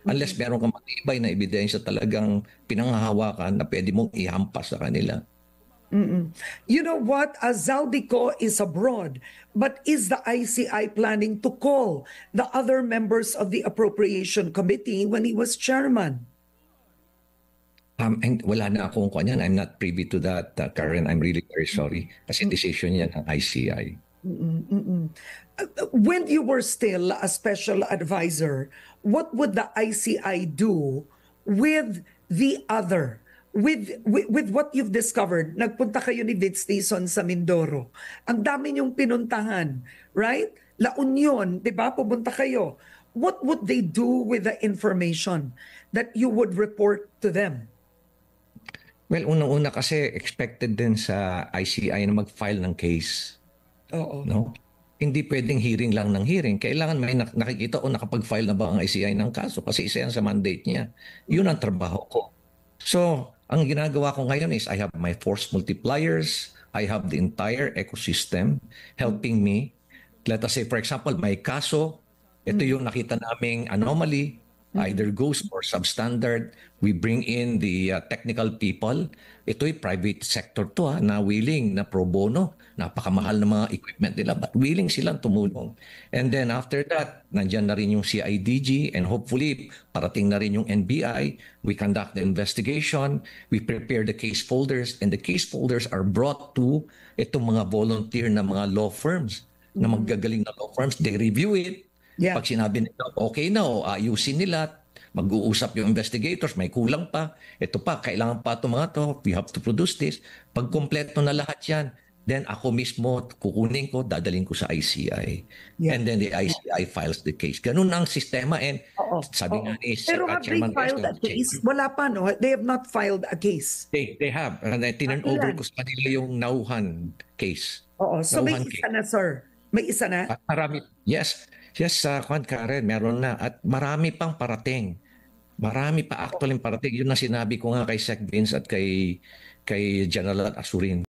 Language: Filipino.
unless Mm-mm. meron kang matibay na ebidensya talagang pinanghahawakan na pwede mong ihampas sa kanila. Mm-mm. You know what? Zaldico is abroad, but is the ICI planning to call the other members of the Appropriation Committee when he was chairman? And wala na akong kanyan. I'm not privy to that, Karen. I'm really very sorry. Kasi Mm-mm. decision yan ng ICI. Mm-mm. Mm-mm. When you were still a special advisor, what would the ICI do with the other? With what you've discovered, nagpunta kayo ni Vince Station sa Mindoro. Ang dami niyong pinuntahan, right? La Union, 'di ba? Pumunta kayo. What would they do with the information that you would report to them? Well, unang-una kasi expected din sa ICI na mag-file ng case. Oo. No? Hindi pwedeng hearing lang ng hearing. Kailangan may nakikita o nakapag-file na ba ang ICI ng kaso kasi isa yan sa mandate niya. Yun ang trabaho ko. So, ang ginagawa ko ngayon is I have my force multipliers. I have the entire ecosystem helping me. Let us say, for example, may kaso. Ito yung nakita naming anomaly, either ghost or substandard. We bring in the technical people. Ito'y private sector to na willing, na pro bono. Napakamahal ng mga equipment nila but willing silang tumulong. And then after that, nandyan na rin yung CIDG and hopefully parating na rin yung NBI. We conduct the investigation. We prepare the case folders and the case folders are brought to itong mga volunteer na mga law firms na maggagaling na law firms. They review it. Yeah. Pag sinabi nila, okay na o ayusin nila, mag-uusap yung investigators, may kulang pa, ito pa, kailangan pa ito mga to, we have to produce this. Pag kompleto na lahat yan, then ako mismo, kukunin ko, dadaling ko sa ICI. Yeah. And then the ICI files the case. Ganun ang sistema and Oo. sabi Oo. nga ni Pero have they Chairman filed Resto, a case? Wala pa, no? They have not filed a case. they have. And tinurn over Ilan? ko sa kanila yung Nauhan case. Oo. So may Nauhan isa case. na, sir. May isa na? At marami, yes, yes, Juan Karen, meron na. At marami pang parating. Marami pa actually parating. Yun na sinabi ko nga kay Sec Vince at kay General Asurin.